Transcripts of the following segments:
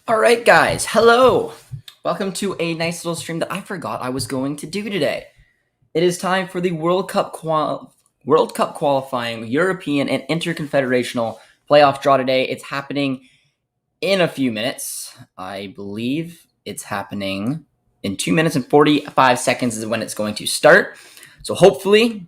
All right, guys. Hello. Welcome to a nice little stream that I forgot I was going to do today. It is time for the World Cup qualifying European and Interconfederational playoff draw today. It's happening in a few minutes. I believe it's happening in 2 minutes and 45 seconds is when it's going to start. So hopefully,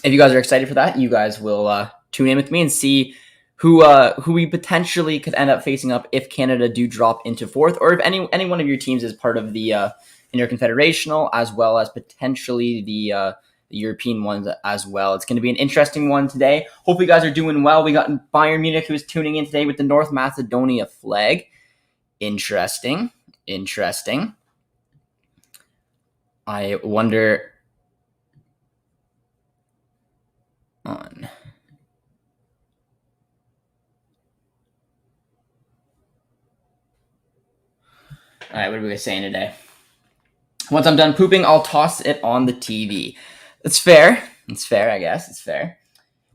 if you guys are excited for that, you guys will tune in with me and see who we potentially could end up facing up if Canada do drop into fourth, or if any one of your teams is part of the Interconfederational, as well as potentially the European ones as well. It's going to be an interesting one today. Hope you guys are doing well. We got Bayern Munich who is tuning in today with the North Macedonia flag. Interesting. I wonder on. All right, what are we saying today? Once I'm done pooping, I'll toss it on the TV. It's fair. It's fair, I guess. It's fair.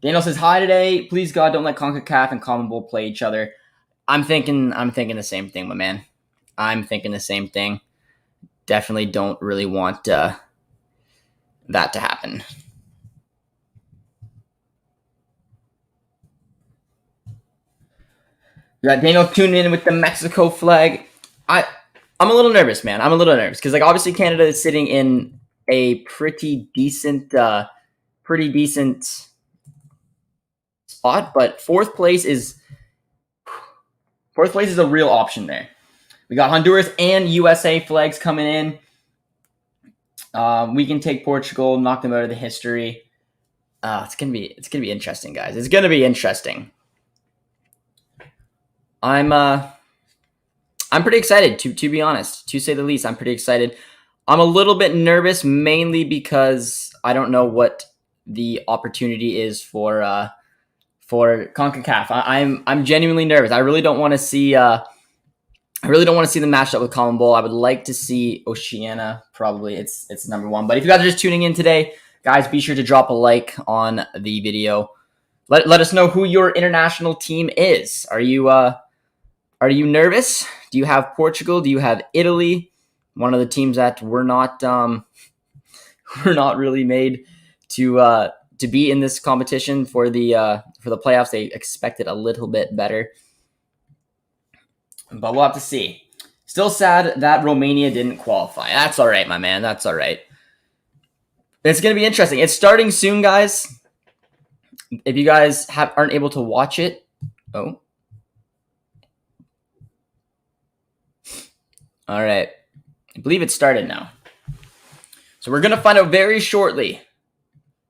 Daniel says, hi today. Please, God, don't let CONCACAF and CONMEBOL play each other. I'm thinking the same thing, my man. I'm thinking the same thing. Definitely don't really want that to happen. We got Daniel tuning in with the Mexico flag. I'm a little nervous, man. I'm a little nervous because, obviously Canada is sitting in a pretty decent spot, but fourth place is a real option there. We got Honduras and USA flags coming in. We can take Portugal, knock them out of the history. It's gonna be interesting, guys. It's gonna be interesting. I'm pretty excited, to be honest, to say the least. I'm pretty excited. I'm a little bit nervous, mainly because I don't know what the opportunity is for CONCACAF. I'm genuinely nervous. I really don't want to see the matchup with CONMEBOL. I would like to see Oceania. Probably it's number one. But if you guys are just tuning in today, guys, be sure to drop a like on the video. Let us know who your international team is. Are you nervous? Do you have Portugal? Do you have Italy? One of the teams that we're not really made to be in this competition for the playoffs. They expected a little bit better, but we'll have to see. Still sad that Romania didn't qualify. That's all right, my man. That's all right. It's going to be interesting. It's starting soon, guys. If you guys aren't able to watch it, all right. I believe it started now. So we're going to find out very shortly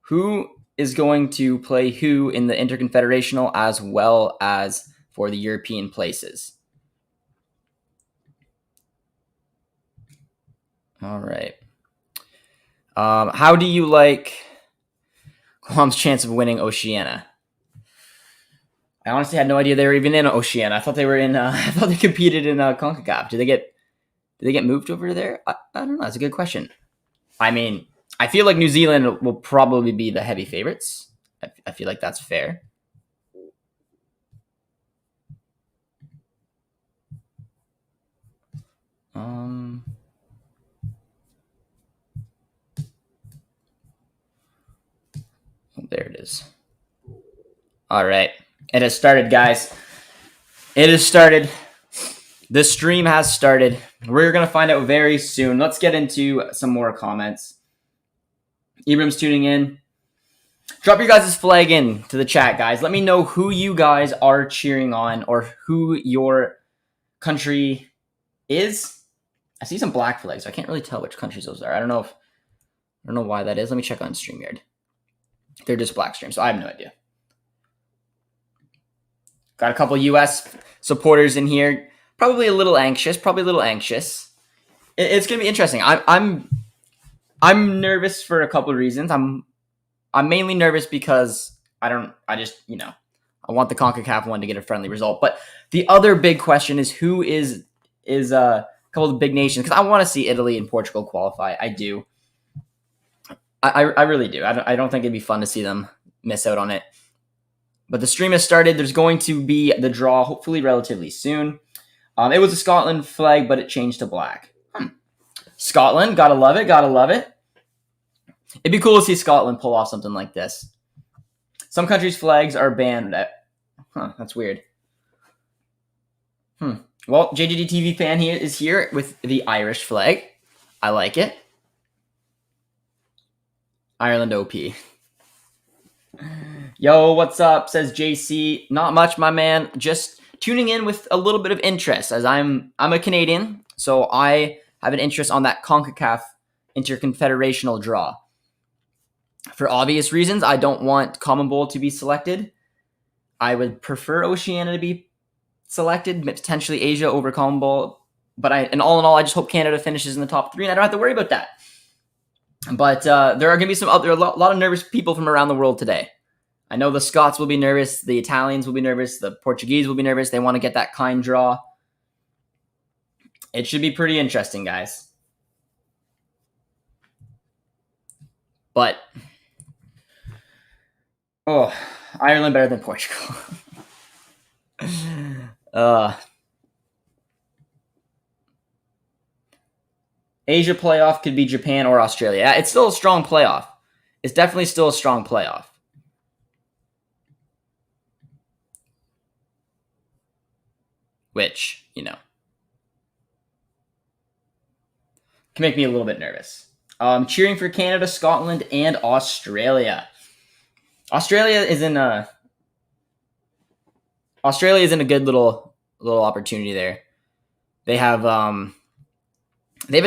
who is going to play who in the Interconfederational as well as for the European places. All right. How do you like Guam's chance of winning Oceania? I honestly had no idea they were even in Oceania. I thought they were in. I thought they competed in CONCACAF. Did they get moved over there? I don't know. That's a good question. I mean, I feel like New Zealand will probably be the heavy favorites. I feel like that's fair. There it is. All right. It has started, guys. It has started. The stream has started. We're going to find out very soon. Let's get into some more comments. Ibram's tuning in. Drop your guys' flag in to the chat, guys. Let me know who you guys are cheering on or who your country is. I see some black flags. I can't really tell which countries those are. I don't know why that is. Let me check on StreamYard. They're just black streams, so I have no idea. Got a couple U.S. supporters in here. Probably a little anxious. It's gonna be interesting. I'm nervous for a couple of reasons. I'm mainly nervous because I want the CONCACAF one to get a friendly result. But the other big question is who is a couple of the big nations, because I want to see Italy and Portugal qualify. I do. I really do. I don't think it'd be fun to see them miss out on it. But the stream has started. There's going to be the draw hopefully relatively soon. It was a Scotland flag, but it changed to black. Scotland, gotta love it, gotta love it. It'd be cool to see Scotland pull off something like this. Some countries' flags are banned. That's weird. Well, JJD TV fan here is here with the Irish flag. I like it. Ireland OP. Yo, what's up? Says JC. Not much, my man. Just tuning in with a little bit of interest, as I'm a Canadian, so I have an interest on that CONCACAF interconfederational draw. For obvious reasons, I don't want Common Bowl to be selected. I would prefer Oceania to be selected, potentially Asia over Common Bowl. But and all in all, I just hope Canada finishes in the top 3, and I don't have to worry about that. But there are going to be a lot of nervous people from around the world today. I know the Scots will be nervous, the Italians will be nervous, the Portuguese will be nervous. They want to get that kind draw. It should be pretty interesting, guys. But Ireland better than Portugal. Asia playoff could be Japan or Australia. Yeah, it's still a strong playoff. It's definitely still a strong playoff. Which, can make me a little bit nervous. Cheering for Canada, Scotland, and Australia. Australia is in a good little opportunity there. They have a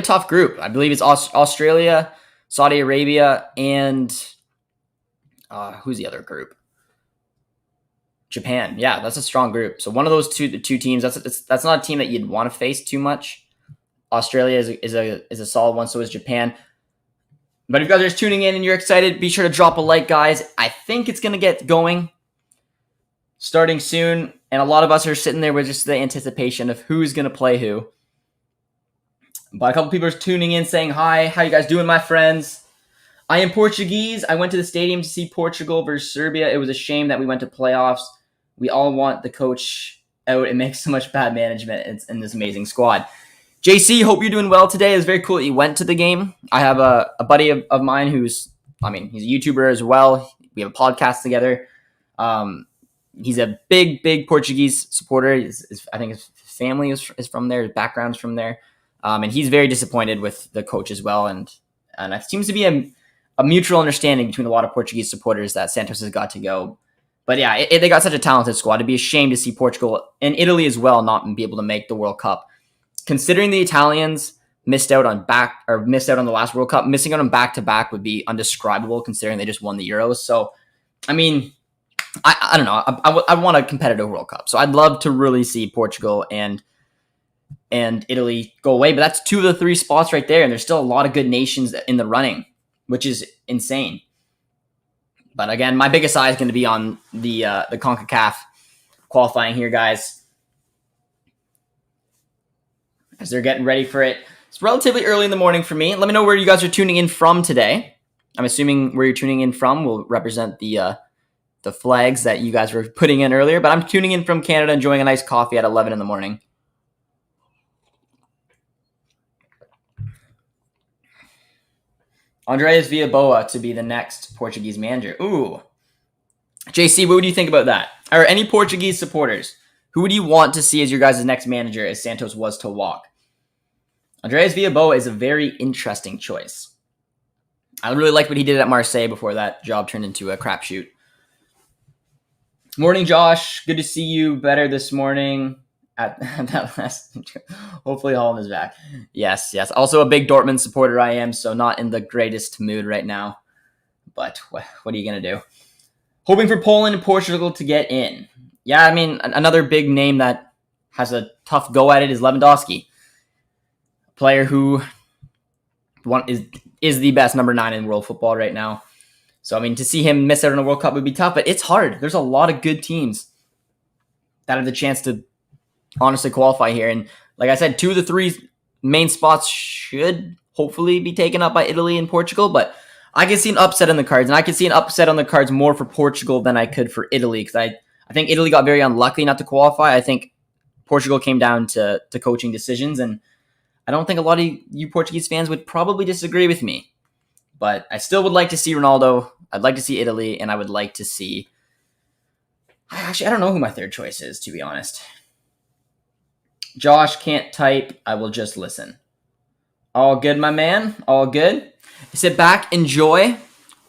tough group. I believe it's Australia, Saudi Arabia, and who's the other group? Japan. Yeah, that's a strong group. So one of those two teams. That's not a team that you'd want to face too much. Australia is a solid one. So is Japan. But if you guys are just tuning in and you're excited, be sure to drop a like, guys. I think it's gonna get going starting soon, and a lot of us are sitting there with just the anticipation of who's gonna play who. But a couple people are tuning in saying hi. How you guys doing, my friends? I am Portuguese. I went to the stadium to see Portugal versus Serbia. It was a shame that we went to playoffs. We all want the coach out. It makes so much bad management in this amazing squad. JC, hope you're doing well today. It's very cool that you went to the game. I have a buddy of mine he's a YouTuber as well. We have a podcast together. He's a big Portuguese supporter. I think his family is from there. His background's from there. And he's very disappointed with the coach as well. And it seems to be a mutual understanding between a lot of Portuguese supporters that Santos has got to go. But yeah, they got such a talented squad. It'd be a shame to see Portugal and Italy as well not be able to make the World Cup. Considering the Italians missed out on the last World Cup, missing out on back-to-back would be undescribable considering they just won the Euros. So, I mean, I don't know. I want a competitive World Cup. So I'd love to really see Portugal and Italy go away. But that's 2 of the 3 spots right there. And there's still a lot of good nations in the running, which is insane. But again, my biggest eye is going to be on the CONCACAF qualifying here, guys, as they're getting ready for it. It's relatively early in the morning for me. Let me know where you guys are tuning in from today. I'm assuming where you're tuning in from will represent the flags that you guys were putting in earlier. But I'm tuning in from Canada, enjoying a nice coffee at 11 in the morning. Andreas Villaboa to be the next Portuguese manager. Ooh. JC, what would you think about that? Or any Portuguese supporters? Who would you want to see as your guys' next manager as Santos was to walk? Andreas Villaboa is a very interesting choice. I really liked what he did at Marseille before that job turned into a crapshoot. Morning, Josh. Good to see you better this morning. At that last, hopefully Holland is back. Yes. Also a big Dortmund supporter I am, so not in the greatest mood right now. But what are you going to do? Hoping for Poland and Portugal to get in. Yeah, I mean, another big name that has a tough go at it is Lewandowski. A player who is the best number 9 in world football right now. So, I mean, to see him miss out on a World Cup would be tough, but it's hard. There's a lot of good teams that have the chance to honestly qualify here. And like I said, 2 of the 3 main spots should hopefully be taken up by Italy and Portugal, but I can see an upset on the cards, and I can see an upset on the cards more for Portugal than I could for Italy, because I think Italy got very unlucky not to qualify. I think Portugal came down to coaching decisions, and I don't think a lot of you Portuguese fans would probably disagree with me. But I still would like to see Ronaldo. I'd like to see Italy, and I would like to see... Actually, I don't know who my third choice is, to be honest. Josh can't type. I will just listen. All good, my man. All good. Sit back, enjoy.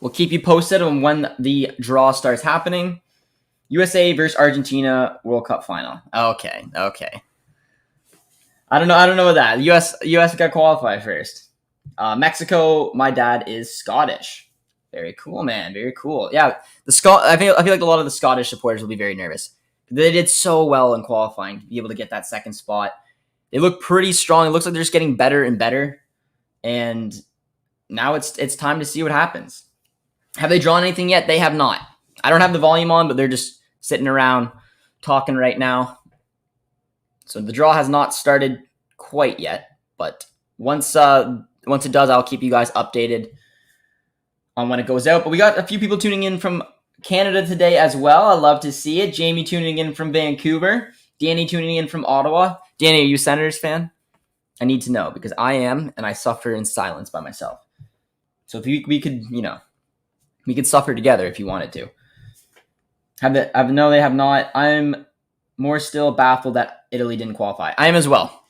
We'll keep you posted on when the draw starts happening. USA versus Argentina World Cup final. Okay. I don't know what that. US got qualified first. Mexico. My dad is Scottish. Very cool, man. Very cool. Yeah, I feel like a lot of the Scottish supporters will be very nervous. They did so well in qualifying to be able to get that second spot. They look pretty strong. It looks like they're just getting better and better. And now it's time to see what happens. Have they drawn anything yet? They have not. I don't have the volume on, but they're just sitting around talking right now. So the draw has not started quite yet, but once it does, I'll keep you guys updated on when it goes out. But we got a few people tuning in from Canada today as well. I love to see it. Jamie tuning in from Vancouver. Danny tuning in from Ottawa. Danny, are you a Senators fan? I need to know because I am, and I suffer in silence by myself. So if we could suffer together if you wanted to. No, they have not. I'm more still baffled that Italy didn't qualify. I am as well.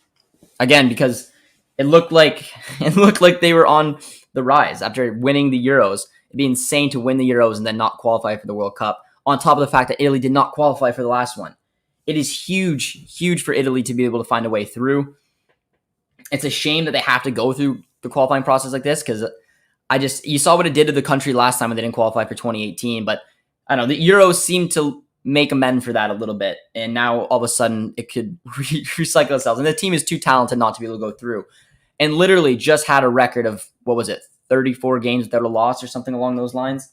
Again, because it looked like they were on the rise after winning the Euros. It'd be insane to win the Euros and then not qualify for the World Cup. On top of the fact that Italy did not qualify for the last one. It is huge for Italy to be able to find a way through. It's a shame that they have to go through the qualifying process like this because you saw what it did to the country last time when they didn't qualify for 2018. But I don't know, the Euros seem to make amends for that a little bit. And now all of a sudden it could recycle itself. And the team is too talented not to be able to go through. And literally just had a record of, 34 games without a loss or something along those lines.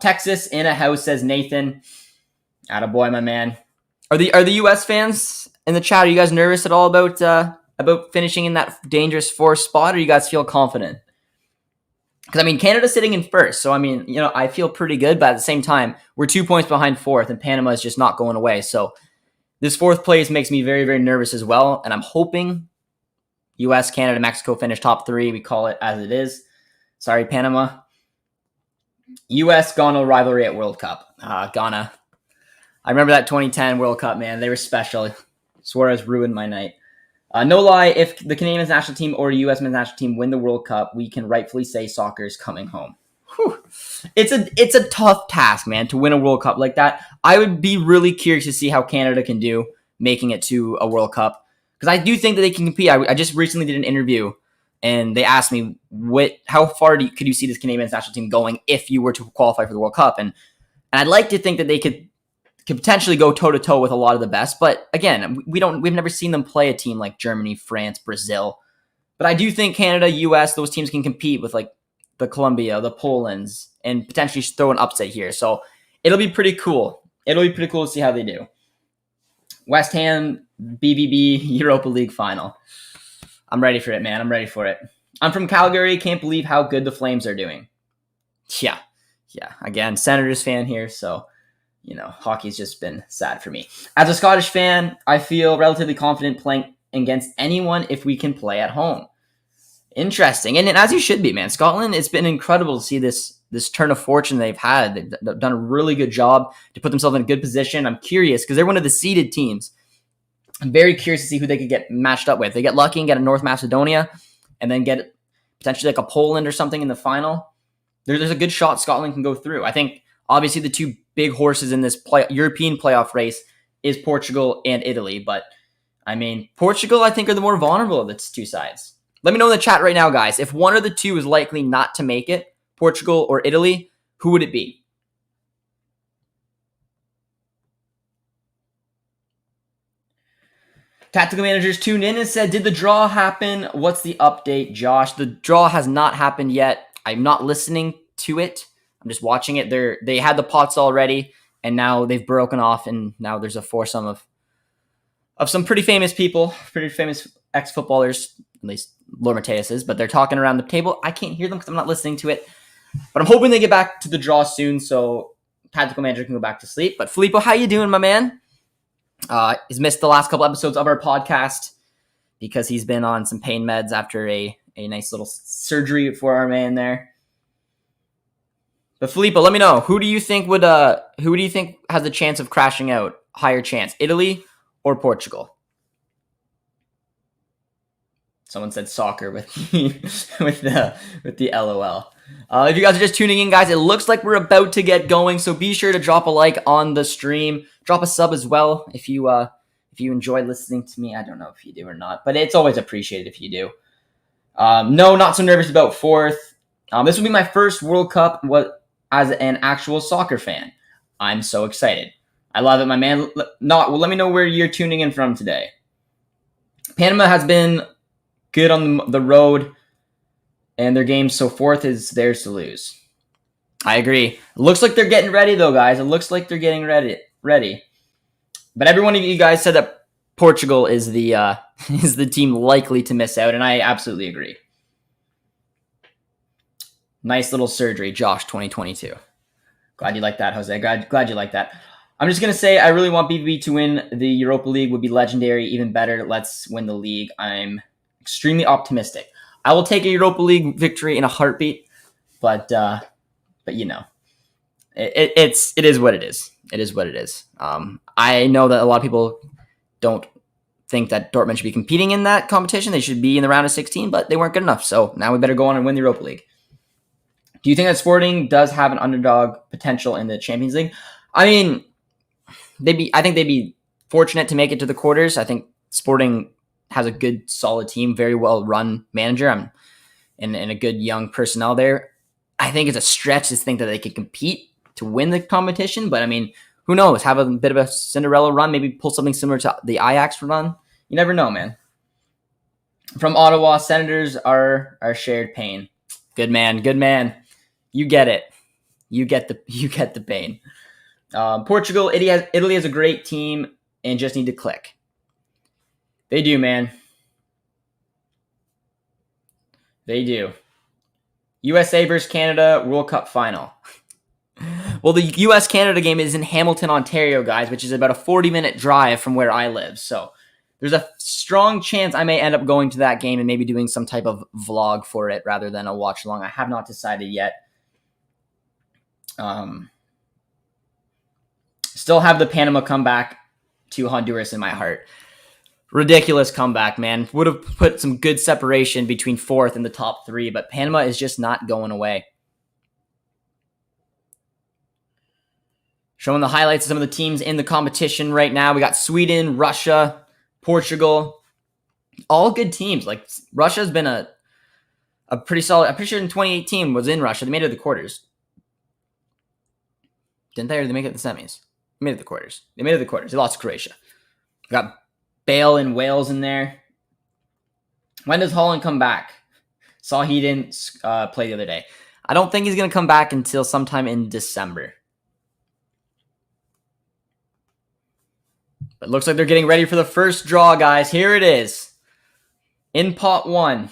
Texas in a house, says Nathan. Attaboy, my man. Are the US fans in the chat, are you guys nervous at all about finishing in that dangerous fourth spot, or you guys feel confident? Because, Canada's sitting in first, so, I feel pretty good, but at the same time, we're 2 points behind fourth, and Panama is just not going away. So this fourth place makes me very, very nervous as well, and I'm hoping U.S., Canada, Mexico finish top three. We call it as it is. Sorry, Panama. U.S.-Ghana rivalry at World Cup. Ghana. I remember that 2010 World Cup, man. They were special. Suarez ruined my night. No lie, if the Canadian men's national team or U.S. men's national team win the World Cup, we can rightfully say soccer is coming home. Whew. It's a tough task, man, to win a World Cup like that. I would be really curious to see how Canada can do making it to a World Cup. Because I do think that they can compete. I just recently did an interview, and they asked me, how far could you see this Canadian men's national team going if you were to qualify for the World Cup? And I'd like to think that they could potentially go toe-to-toe with a lot of the best. But again, we've never seen them play a team like Germany, France, Brazil. But I do think Canada, US, those teams can compete with like the Colombia, the Polands, and potentially throw an upset here. So it'll be pretty cool. It'll be pretty cool to see how they do. West Ham, BBB, Europa League final. I'm ready for it, man. I'm ready for it. I'm from Calgary. Can't believe how good the Flames are doing. Yeah. Again, Senators fan here, so, hockey's just been sad for me. As a Scottish fan, I feel relatively confident playing against anyone if we can play at home. Interesting. And as you should be, man. Scotland, it's been incredible to see this turn of fortune they've had. They've done a really good job to put themselves in a good position. I'm curious because they're one of the seeded teams. I'm very curious to see who they could get matched up with. They get lucky and get a North Macedonia and then get potentially like a Poland or something in the final. There's a good shot Scotland can go through. I think obviously the two big horses in this European playoff race is Portugal and Italy. But Portugal, I think, are the more vulnerable of the two sides. Let me know in the chat right now, guys. If one of the two is likely not to make it, Portugal or Italy, who would it be? Tactical Managers tuned in and said, did the draw happen? What's the update, Josh? The draw has not happened yet. I'm not listening to it. I'm just watching it. They had the pots already, and now they've broken off, and now there's a foursome of some pretty famous people, pretty famous ex-footballers, at least Lord Mateus is, but they're talking around the table. I can't hear them because I'm not listening to it. But I'm hoping they get back to the draw soon so Tactical Manager can go back to sleep. But Filippo, how you doing, my man? He's missed the last couple episodes of our podcast because he's been on some pain meds after a nice little surgery for our man there. But Filippo, let me know, who do you think has a chance of crashing out? Higher chance, Italy or Portugal? Someone said soccer with the LOL. If you guys are just tuning in, guys, it looks like we're about to get going. So be sure to drop a like on the stream. Drop a sub as well if you enjoy listening to me. I don't know if you do or not, but it's always appreciated if you do. No, not so nervous about fourth. This will be my first World Cup as an actual soccer fan. I'm so excited. I love it, my man. Let me know where you're tuning in from today. Panama has been good on the road, and their games, so fourth is theirs to lose. I agree. It looks like they're getting ready, though, guys. It looks like they're getting ready. But every one of you guys said that Portugal is the team likely to miss out, and I absolutely agree. Nice little surgery, Josh 2022. Glad you like that, Jose. Glad you like that. I'm just going to say I really want BVB to win the Europa League. Would be legendary. Even better, let's win the league. I'm extremely optimistic. I will take a Europa League victory in a heartbeat, but you know, it is what it is. It is what it is. I know that a lot of people don't think that Dortmund should be competing in that competition. They should be in the round of 16, but they weren't good enough. So now we better go on and win the Europa League. Do you think that Sporting does have an underdog potential in the Champions League? I mean, I think they'd be fortunate to make it to the quarters. I think Sporting has a good, solid team, very well run manager, and a good young personnel there. I think it's a stretch to think that they could compete to win the competition, but I mean, who knows? Have a bit of a Cinderella run, maybe pull something similar to the Ajax run. You never know, man. From Ottawa, Senators are shared pain. Good man. You get it. You get the pain. Portugal, Italy has a great team and just need to click. They do, man. They do. USA versus Canada World Cup final. Well, the US-Canada game is in Hamilton, Ontario, guys, which is about a 40-minute drive from where I live. So there's a strong chance I may end up going to that game and maybe doing some type of vlog for it rather than a watch-along. I have not decided yet. Still have the Panama comeback to Honduras in my heart. Ridiculous comeback, man. Would have put some good separation between fourth and the top three, but Panama is just not going away. Showing the highlights of some of the teams in the competition right now. We got Sweden, Russia, Portugal. All good teams. Like, Russia's been a pretty solid. I'm pretty sure in 2018 was in Russia. They made it to the quarters. Didn't they? Or did they make it to the semis? They made it to the quarters. They lost to Croatia. We got Bale and Wales in there. When does Holland come back? Saw he didn't play the other day. I don't think he's going to come back until sometime in December. But it looks like they're getting ready for the first draw, guys. Here it is. In pot one.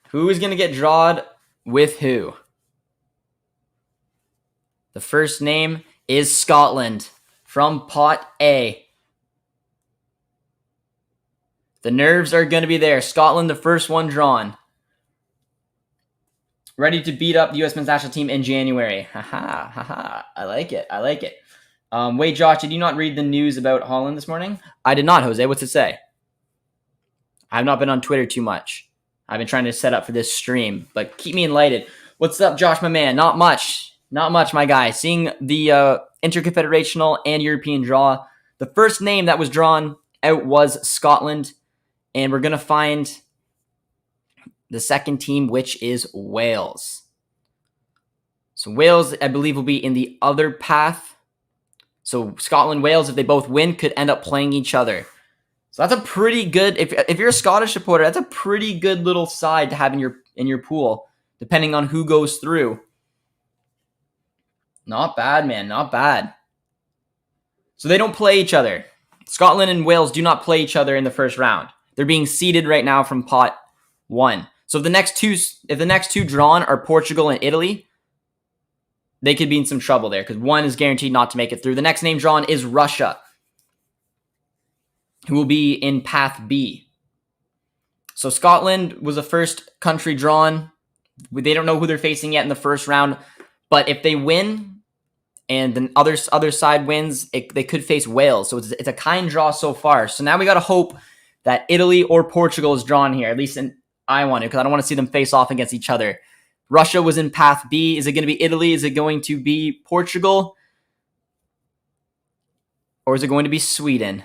Who is going to get drawed with who? The first name is Scotland from pot A. The nerves are going to be there. Scotland, the first one drawn. Ready to beat up the U.S. men's national team in January. Haha. I like it. Wait, Josh, did you not read the news about Holland this morning? I did not, Jose. What's it say? I have not been on Twitter too much. I've been trying to set up for this stream, but keep me enlightened. What's up, Josh, my man? Not much, my guy. Seeing the Interconfederational and European draw. The first name that was drawn out was Scotland, and we're going to find the second team, which is Wales. So Wales, I believe, will be in the other path. So Scotland, Wales, if they both win, could end up playing each other. So that's a pretty good, if you're a Scottish supporter, that's a pretty good little side to have in your pool, depending on who goes through. Not bad, man. Not bad. So they don't play each other. Scotland and Wales do not play each other in the first round. They're being seeded right now from pot one. So if the next two drawn are Portugal and Italy, they could be in some trouble there because one is guaranteed not to make it through. The next name drawn is Russia, who will be in Path B. So Scotland was the first country drawn. They don't know who they're facing yet in the first round, but if they win and the other side wins, they could face Wales. So it's a kind draw so far. So now we got to hope that Italy or Portugal is drawn here. At least I want to, because I don't want to see them face off against each other. Russia was in Path B. Is it going to be Italy? Is it going to be Portugal? Or is it going to be Sweden?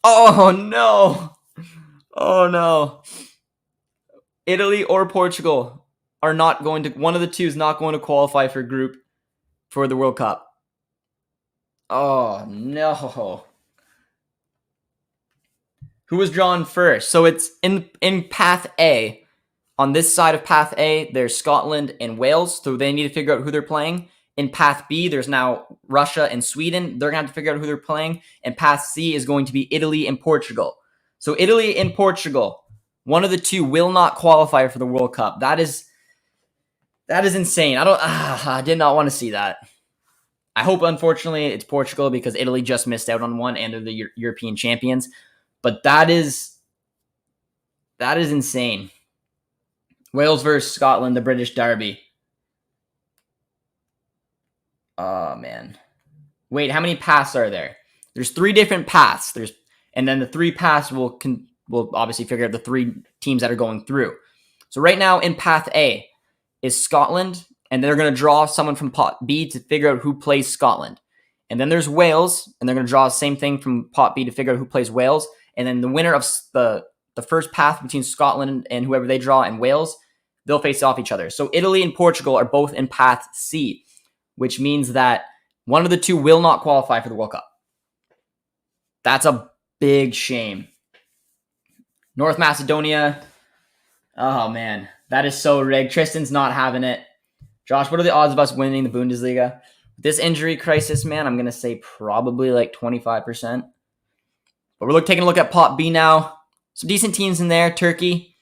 Oh, no. Oh, no. Italy or Portugal are not going to... One of the two is not going to qualify for the World Cup. Oh, no. Who was drawn first? So it's in Path A. On this side of Path A, there's Scotland and Wales, so they need to figure out who they're playing. In Path B, there's now Russia and Sweden. They're going to have to figure out who they're playing. And Path C is going to be Italy and Portugal. So Italy and Portugal, one of the two will not qualify for the World Cup. That is insane. I did not want to see that. I hope, unfortunately, it's Portugal because Italy just missed out on one and they're the European champions. But that is insane. Wales versus Scotland, the British Derby. Oh, man. Wait, how many paths are there? There's 3 different paths. And then the 3 paths will obviously figure out the 3 teams that are going through. So right now in Path A is Scotland, and they're going to draw someone from Pot B to figure out who plays Scotland. And then there's Wales, and they're going to draw the same thing from Pot B to figure out who plays Wales. And then the winner of the first path between Scotland and whoever they draw and Wales, they'll face off each other. So Italy and Portugal are both in Path C, which means that one of the two will not qualify for the World Cup. That's a big shame. North Macedonia. Oh, man. That is so rigged. Tristan's not having it. Josh, what are the odds of us winning the Bundesliga? This injury crisis, man, I'm going to say probably like 25%. But we're taking a look at Pot B now. Some decent teams in there. Turkey,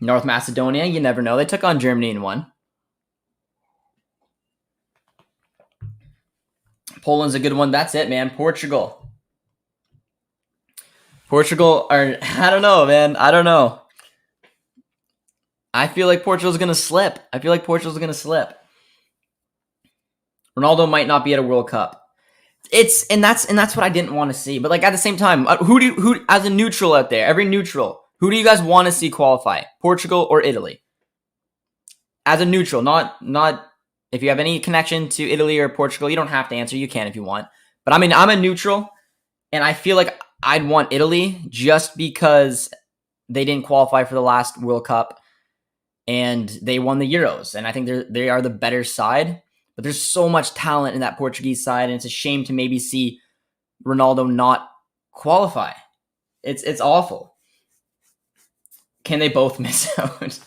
North Macedonia, you never know. They took on Germany and won. Poland's a good one. That's it, man. Portugal are... I don't know, man. I don't know. I feel like Portugal's going to slip. Ronaldo might not be at a World Cup. And that's what I didn't want to see. But like at the same time, who as a neutral out there, every neutral, who do you guys want to see qualify? Portugal or Italy? As a neutral, not if you have any connection to Italy or Portugal, you don't have to answer. You can if you want. But I mean, I'm a neutral, and I feel like I'd want Italy just because they didn't qualify for the last World Cup, and they won the Euros, and I think they are the better side. But there's so much talent in that Portuguese side, and it's a shame to maybe see Ronaldo not qualify. It's awful. Can they both miss out?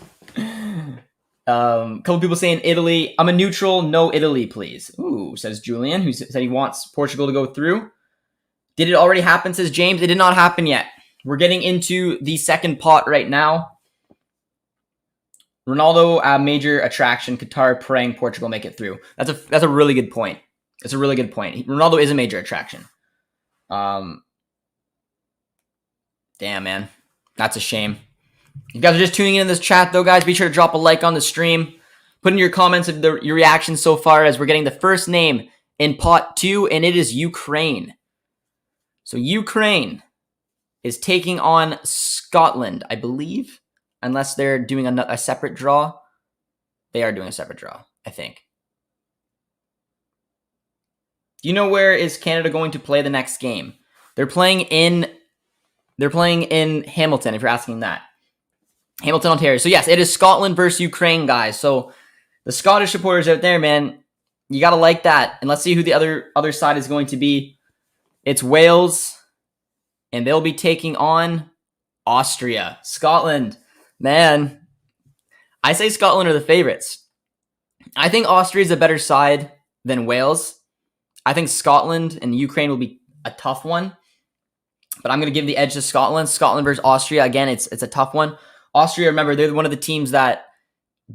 A couple people saying Italy. I'm a neutral. No Italy, please. Ooh, says Julian, who said he wants Portugal to go through. Did it already happen, says James? It did not happen yet. We're getting into the second pot right now. Ronaldo, a major attraction. Qatar praying Portugal make it through. That's a really good point. It's a really good point. Ronaldo is a major attraction. Damn, man. That's a shame. If you guys are just tuning in this chat, though, guys, be sure to drop a like on the stream. Put in your comments of your reactions so far as we're getting the first name in pot 2, and it is Ukraine. So Ukraine is taking on Scotland, I believe. Unless they're doing a separate draw. They are doing a separate draw, I think. Do you know where is Canada going to play the next game? They're playing in Hamilton, if you're asking that. Hamilton, Ontario. So yes, it is Scotland versus Ukraine, guys. So the Scottish supporters out there, man, you got to like that. And let's see who the other side is going to be. It's Wales, and they'll be taking on Austria. Scotland. Man, I say Scotland are the favorites. I think Austria is a better side than Wales. I think Scotland and Ukraine will be a tough one. But I'm going to give the edge to Scotland. Scotland versus Austria. Again, it's a tough one. Austria, remember, they're one of the teams that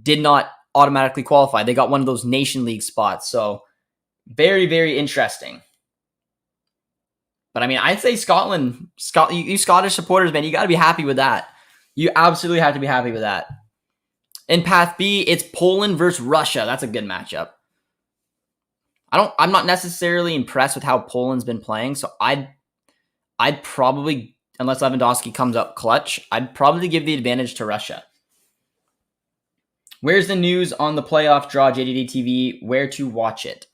did not automatically qualify. They got one of those Nation League spots. So very, very interesting. But I mean, I'd say Scotland, you Scottish supporters, man, you got to be happy with that. You absolutely have to be happy with that. In Path B, it's Poland versus Russia. That's a good matchup. I'm not necessarily impressed with how Poland's been playing, so I'd probably, unless Lewandowski comes up clutch, I'd probably give the advantage to Russia. Where's the news on the playoff draw, JJD TV? Where to watch it?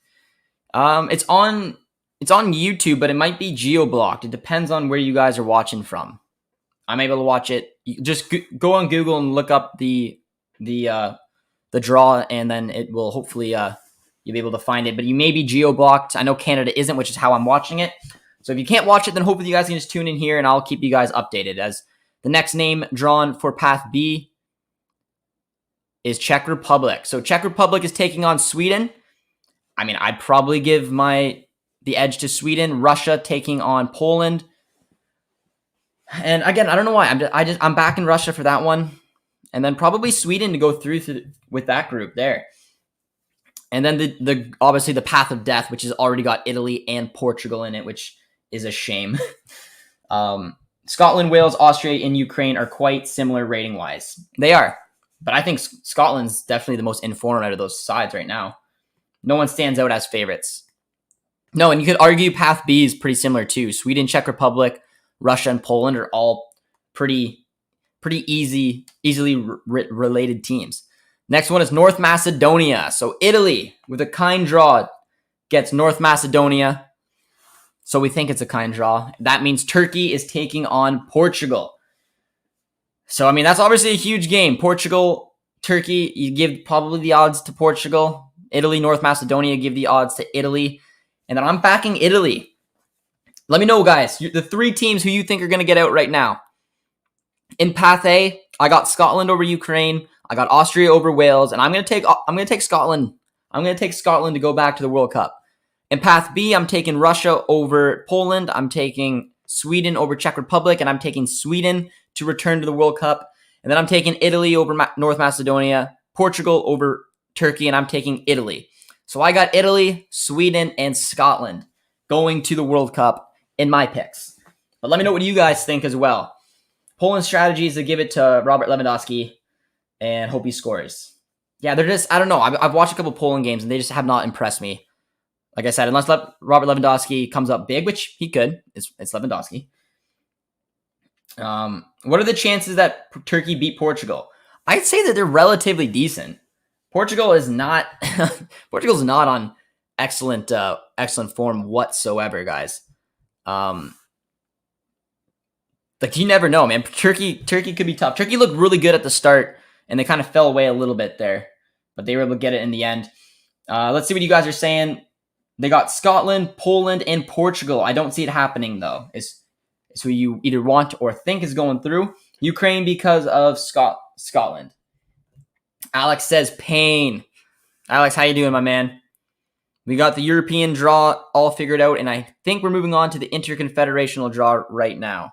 It's on YouTube, but it might be geo-blocked. It depends on where you guys are watching from. I'm able to watch it. You just go on Google and look up the draw, and then it will hopefully you'll be able to find it. But you may be geo-blocked. I know Canada isn't, which is how I'm watching it. So if you can't watch it, then hopefully you guys can just tune in here, and I'll keep you guys updated. As the next name drawn for Path B is Czech Republic. So Czech Republic is taking on Sweden. I mean, I'd probably give the edge to Sweden. Russia taking on Poland. And again, I don't know why. I'm backing Russia for that one. And then probably Sweden to go through with that group there. And then the obviously the path of death, which has already got Italy and Portugal in it, which is a shame. Scotland, Wales, Austria, and Ukraine are quite similar rating-wise. They are. But I think Scotland's definitely the most informed out of those sides right now. No one stands out as favorites. No, and you could argue Path B is pretty similar too. Sweden, Czech Republic, Russia, and Poland are all pretty easily related teams. Next one is North Macedonia. So Italy, with a kind draw, gets North Macedonia. So we think it's a kind draw. That means Turkey is taking on Portugal. So, I mean, that's obviously a huge game. Portugal, Turkey, you give probably the odds to Portugal. Italy, North Macedonia, give the odds to Italy. And then I'm backing Italy. Let me know, guys, the three teams who you think are going to get out right now. In Path A, I got Scotland over Ukraine. I got Austria over Wales, and I'm going to take Scotland. I'm going to take Scotland to go back to the World Cup. In Path B, I'm taking Russia over Poland. I'm taking Sweden over Czech Republic, and I'm taking Sweden to return to the World Cup. And then I'm taking Italy over North Macedonia, Portugal over Turkey, and I'm taking Italy. So I got Italy, Sweden, and Scotland going to the World Cup in my picks. But let me know what you guys think as well. Poland's strategy is to give it to Robert Lewandowski and hope he scores. Yeah, they're just, I don't know. I've watched a couple Poland games, and they just have not impressed me. Like I said, unless Robert Lewandowski comes up big, which he could. It's Lewandowski. What are the chances that Turkey beat Portugal? I'd say that they're relatively decent. Portugal is not Portugal's not on excellent form whatsoever, guys. Like you never know, man. Turkey could be tough. Turkey looked really good at the start, and they kind of fell away a little bit there, but they were able to get it in the end. Let's see what you guys are saying. They got Scotland, Poland, and Portugal. I don't see it happening though. It's who you either want or think is going through. Ukraine because of Scotland. Alex says pain. Alex, how you doing, my man? We got the European draw all figured out, and I think we're moving on to the Interconfederational draw right now.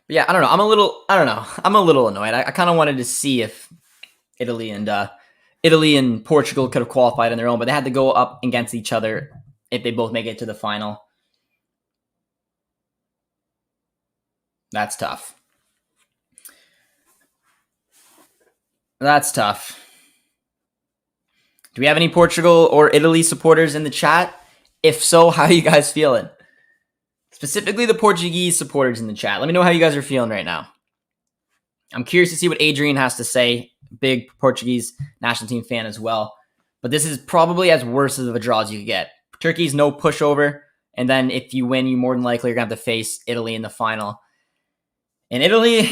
But yeah, I don't know. I'm a little annoyed. I kind of wanted to see if Italy and Portugal could have qualified on their own, but they had to go up against each other if they both make it to the final. That's tough. That's tough. Do we have any Portugal or Italy supporters in the chat? If so, how are you guys feeling? Specifically the Portuguese supporters in the chat. Let me know how you guys are feeling right now. I'm curious to see what Adrian has to say. Big Portuguese national team fan as well. But this is probably as worse of a draw as you could get. Turkey's no pushover. And then if you win, you more than likely are going to have to face Italy in the final. And Italy,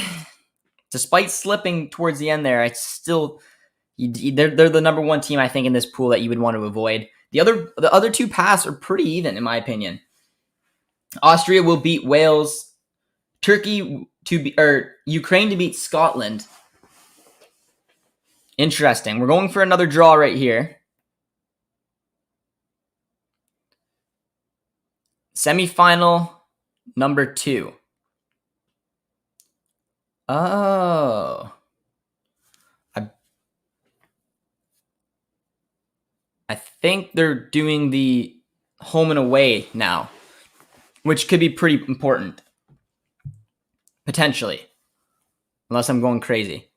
despite slipping towards the end there, they're the number one team, I think, in this pool that you would want to avoid. The other two paths are pretty even, in my opinion. Austria will beat Wales. Ukraine to beat Scotland. Interesting. We're going for another draw right here. Semifinal number 2. Oh. I think they're doing the home and away now, which could be pretty important. Potentially. Unless I'm going crazy.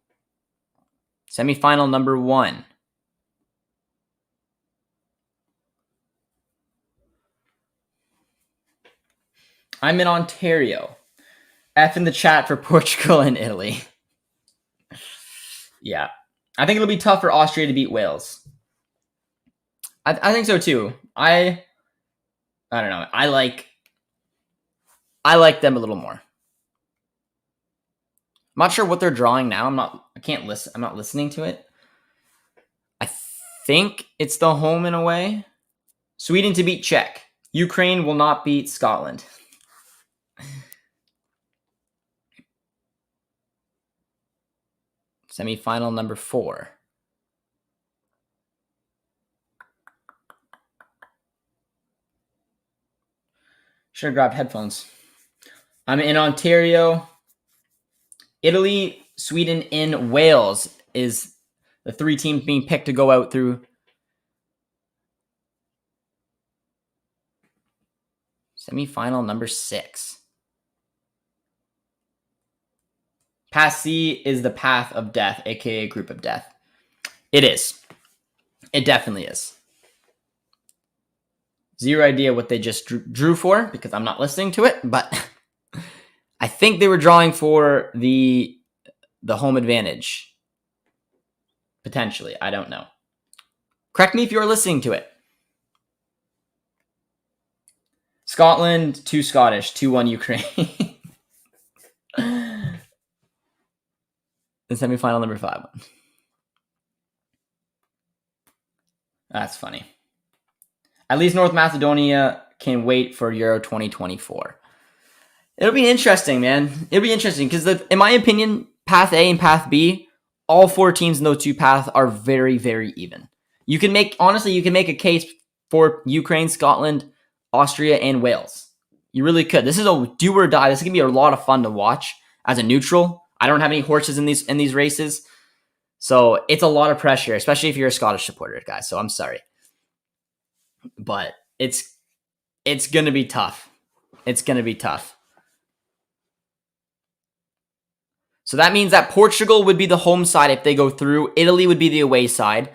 Semifinal number 1. I'm in Ontario. F in the chat for Portugal and Italy. Yeah. I think it'll be tough for Austria to beat Wales. I think so too. I don't know. I like them a little more. I'm not sure what they're drawing now. I'm not listening to it. I think it's the home and away. Sweden to beat Czech. Ukraine will not beat Scotland. Semifinal number 4. Should have grabbed headphones. I'm in Ontario. Italy, Sweden, and Wales is the 3 teams being picked to go out through semifinal number 6. Path C is the path of death, aka group of death. It is. It definitely is. Zero idea what they just drew for because I'm not listening to it, but I think they were drawing for the home advantage. Potentially. I don't know. Correct me if you're listening to it. Scotland, 2 Scottish, 2-1 Ukraine. The semifinal number 5. That's funny. At least North Macedonia can wait for Euro 2024. It'll be interesting, man. It'll be interesting because, in my opinion, Path A and Path B, all 4 teams in those 2 paths are very, very even. You can make a case for Ukraine, Scotland, Austria, and Wales. You really could. This is a do or die. This is gonna be a lot of fun to watch as a neutral. I don't have any horses in these races, so it's a lot of pressure, especially if you're a Scottish supporter, guys. So I'm sorry, but it's gonna be tough. It's gonna be tough. So that means that Portugal would be the home side if they go through. Italy would be the away side.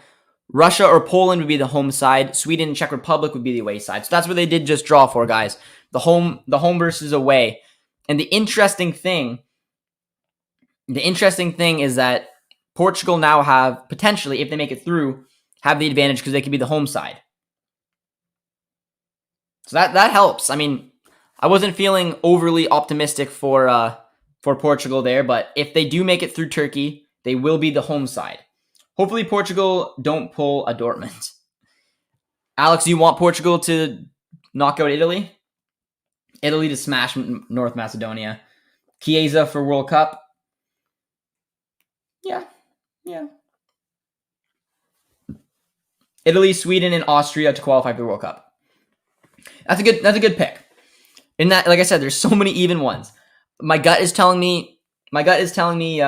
Russia or Poland would be the home side. Sweden and Czech Republic would be the away side. So that's what they did just draw for, guys. The home versus away. And the interesting thing is that Portugal now have, potentially, if they make it through, have the advantage because they could be the home side. So that helps. I mean, I wasn't feeling overly optimistic for Portugal there, but if they do make it through Turkey, they will be the home side. Hopefully Portugal don't pull a Dortmund. Alex, you want Portugal to knock out Italy? Italy to smash North Macedonia. Chiesa for World Cup. Yeah. Italy, Sweden, and Austria to qualify for the World Cup. That's a good pick. In that, like I said, there's so many even ones. My gut is telling me my gut is telling me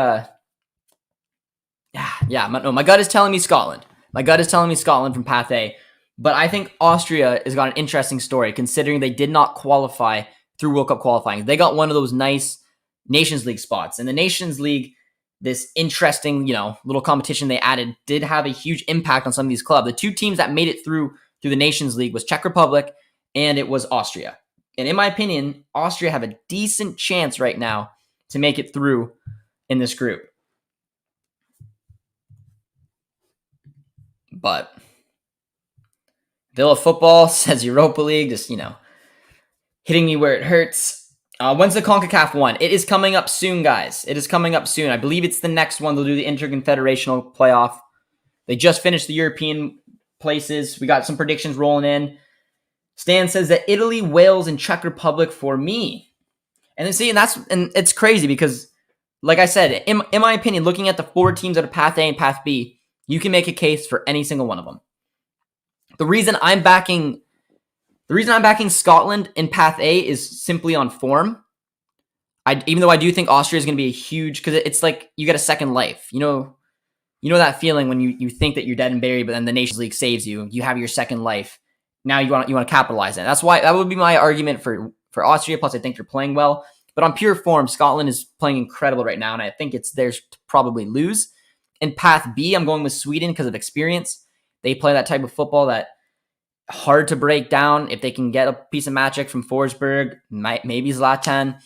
Scotland. My gut is telling me Scotland from Path A. But I think Austria has got an interesting story considering they did not qualify through World Cup qualifying. They got one of those nice Nations League spots. And the Nations League, this interesting, little competition they added, did have a huge impact on some of these clubs. The 2 teams that made it through the Nations League was Czech Republic and it was Austria. And in my opinion, Austria have a decent chance right now to make it through in this group. But Villa Football says Europa League, just, hitting me where it hurts. When's the CONCACAF one? It is coming up soon, guys. It is coming up soon. I believe it's the next one. They'll do the Interconfederational playoff. They just finished the European places. We got some predictions rolling in. Stan says that Italy, Wales, and Czech Republic for me. And then and it's crazy because, like I said, in my opinion, looking at the 4 teams that are Path A and Path B, you can make a case for any single one of them. The reason I'm backing The reason I'm backing Scotland in Path A is simply on form. Even though I do think Austria is going to be a huge, because it's like you get a second life. You know that feeling when you think that you're dead and buried, but then the Nations League saves you. You have your second life. Now you want to capitalize on it. That's why that would be my argument for Austria. Plus, I think they're playing well. But on pure form, Scotland is playing incredible right now, and I think it's theirs to probably lose. In Path B, I'm going with Sweden because of experience. They play that type of football that hard to break down. If they can get a piece of magic from Forsberg, maybe Zlatan,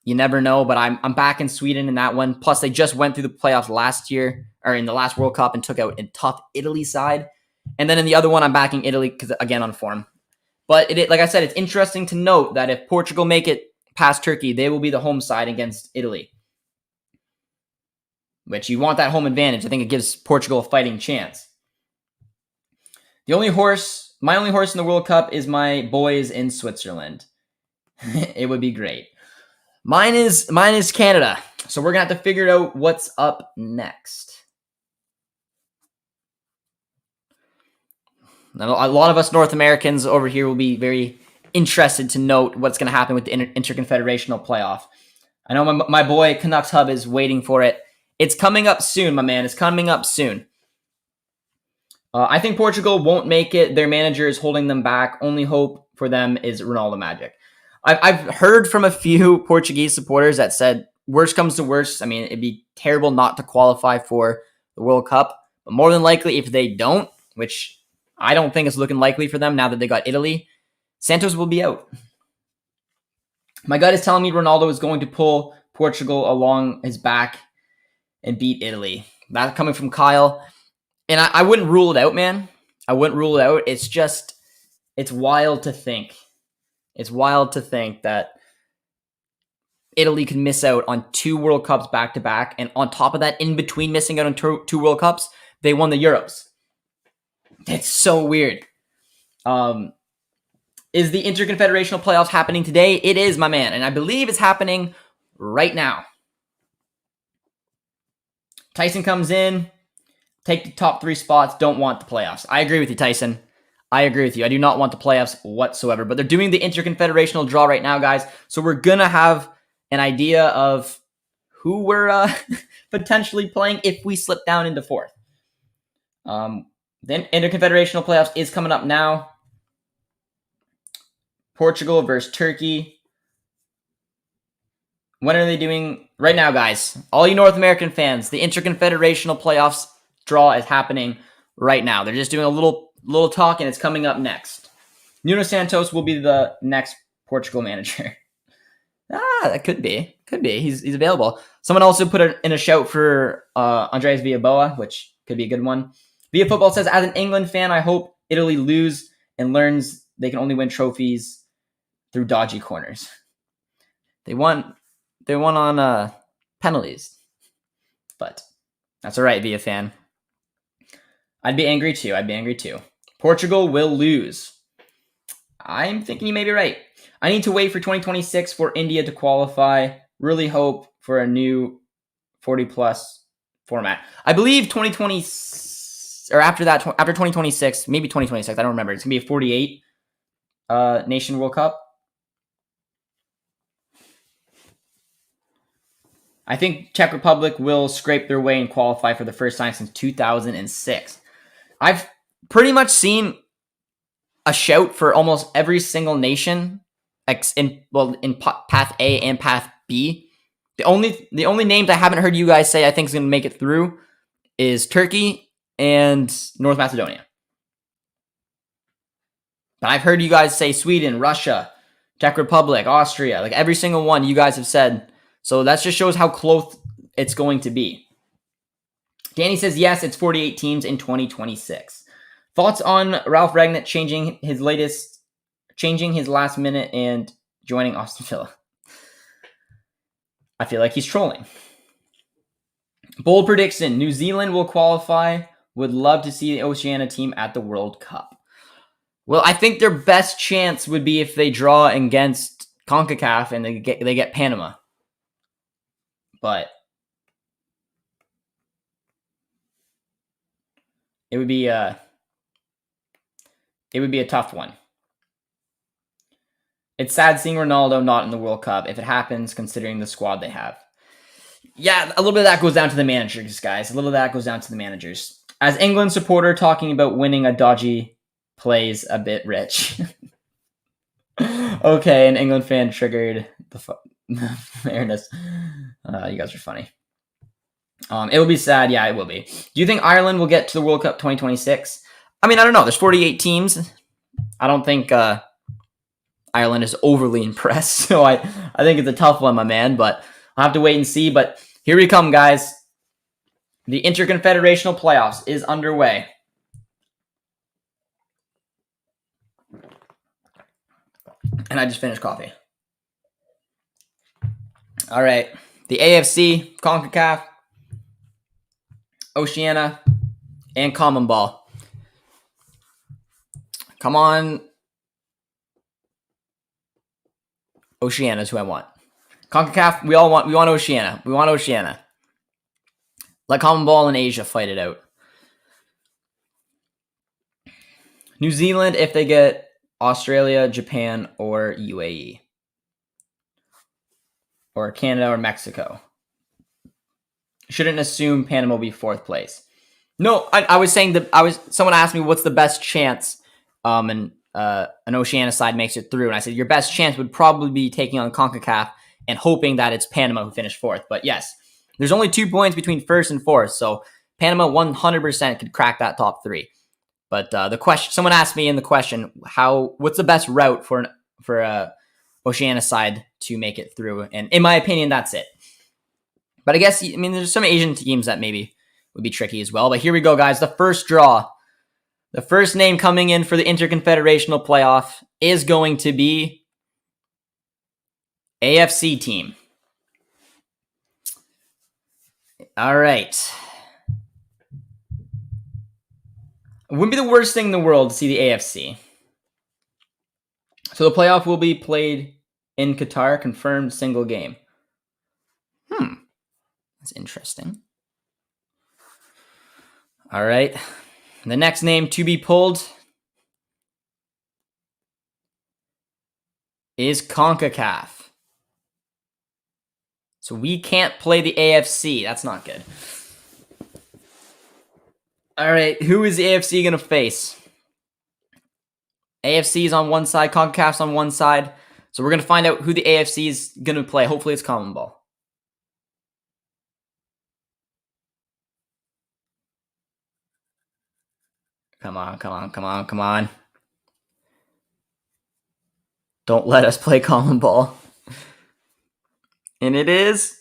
you never know. But I'm back in Sweden in that one. Plus, they just went through the playoffs last year, or in the last World Cup, and took out a tough Italy side. And then in the other one, I'm backing Italy because, again, on form. But like I said, it's interesting to note that if Portugal make it past Turkey, they will be the home side against Italy. Which you want that home advantage. I think it gives Portugal a fighting chance. My only horse in the World Cup is my boys in Switzerland. It would be great. Mine is Canada. So we're going to have to figure out what's up next. Now, a lot of us North Americans over here will be very interested to note what's going to happen with the Interconfederational playoff. I know my boy Canucks Hub is waiting for it. It's coming up soon, my man. It's coming up soon. I think Portugal won't make it. Their manager is holding them back. Only hope for them is Ronaldo magic. I've heard from a few Portuguese supporters that said, worst comes to worst, I mean, it'd be terrible not to qualify for the World Cup. But more than likely, if they don't, which I don't think is looking likely for them now that they got Italy, Santos will be out. My gut is telling me Ronaldo is going to pull Portugal along his back and beat Italy. That coming from Kyle. And I wouldn't rule it out, man. I wouldn't rule it out. It's just, it's wild to think. It's wild to think that Italy could miss out on 2 World Cups back-to-back. And on top of that, in between missing out on 2 World Cups, they won the Euros. It's so weird. Is the Interconfederational playoffs happening today? It is, my man. And I believe it's happening right now. Tyson comes in. Take the top 3 spots. Don't want the playoffs. I agree with you, Tyson. I agree with you. I do not want the playoffs whatsoever. But they're doing the Interconfederational draw right now, guys. So we're going to have an idea of who we're potentially playing if we slip down into 4th. The Interconfederational playoffs is coming up now. Portugal versus Turkey. When are they doing? Right now, guys. All you North American fans, the Interconfederational playoffs draw is happening right now. They're just doing a little talk, and it's coming up next. Nuno Santos will be the next Portugal manager. That could be. He's available. Someone also put in a shout for Andreas Villaboa, which could be a good one. Via Football says, as an England fan, I hope Italy lose and learns they can only win trophies through dodgy corners. They won on penalties, but that's all right. Be a fan. I'd be angry too. Portugal will lose. I'm thinking you may be right. I need to wait for 2026 for India to qualify. Really hope for a new 40-plus format. I believe 2020 or after 2026, maybe 2026. I don't remember. It's gonna be a 48 nation World Cup. I think Czech Republic will scrape their way and qualify for the first time since 2006. I've pretty much seen a shout for almost every single nation in Path A and Path B. The only names I haven't heard you guys say I think is going to make it through is Turkey and North Macedonia. But I've heard you guys say Sweden, Russia, Czech Republic, Austria. Like every single one you guys have said. So that just shows how close it's going to be. Danny says, yes, it's 48 teams in 2026. Thoughts on Ralph Ragnick changing his last minute and joining Aston Villa? I feel like he's trolling. Bold prediction, New Zealand will qualify. Would love to see the Oceania team at the World Cup. Well, I think their best chance would be if they draw against CONCACAF and they get Panama. But it would be a tough one. It's sad seeing Ronaldo not in the World Cup if it happens, considering the squad they have. Yeah, a little bit of that goes down to the managers, guys. A little of that goes down to the managers. As England supporter, talking about winning a dodgy plays a bit rich. Okay, an England fan triggered the fairness. You guys are funny. It will be sad. Yeah, it will be. Do you think Ireland will get to the World Cup 2026? I mean, I don't know. There's 48 teams. I don't think Ireland is overly impressed. So I think it's a tough one, my man. But I'll have to wait and see. But here we come, guys. The Interconfederational playoffs is underway. And I just finished coffee. All right. The AFC, CONCACAF, Oceania, and Common Ball. Come on. Oceania is who I want. CONCACAF, we want Oceania. We want Oceania. Let Common Ball and Asia fight it out. New Zealand, if they get Australia, Japan, or UAE. Or Canada or Mexico. Shouldn't assume Panama will be fourth place. No, I was saying that someone asked me what's the best chance an Oceania side makes it through. And I said your best chance would probably be taking on CONCACAF and hoping that it's Panama who finished fourth. But yes, there's only 2 points between first and fourth. So Panama 100% could crack that top 3. But the question, someone asked me in the question, what's the best route for a Oceania side to make it through? And in my opinion, that's it. But I guess, there's some Asian teams that maybe would be tricky as well. But here we go, guys. The first draw. The first name coming in for the Interconfederational playoff is going to be AFC team. All right. It wouldn't be the worst thing in the world to see the AFC. So the playoff will be played in Qatar, confirmed single game. That's interesting. All right. The next name to be pulled is CONCACAF. So we can't play the AFC. That's not good. All right. Who is the AFC going to face? AFC is on one side. CONCACAF's on one side. So we're going to find out who the AFC is going to play. Hopefully it's Common Ball. Come on. Don't let us play Common Ball. And it is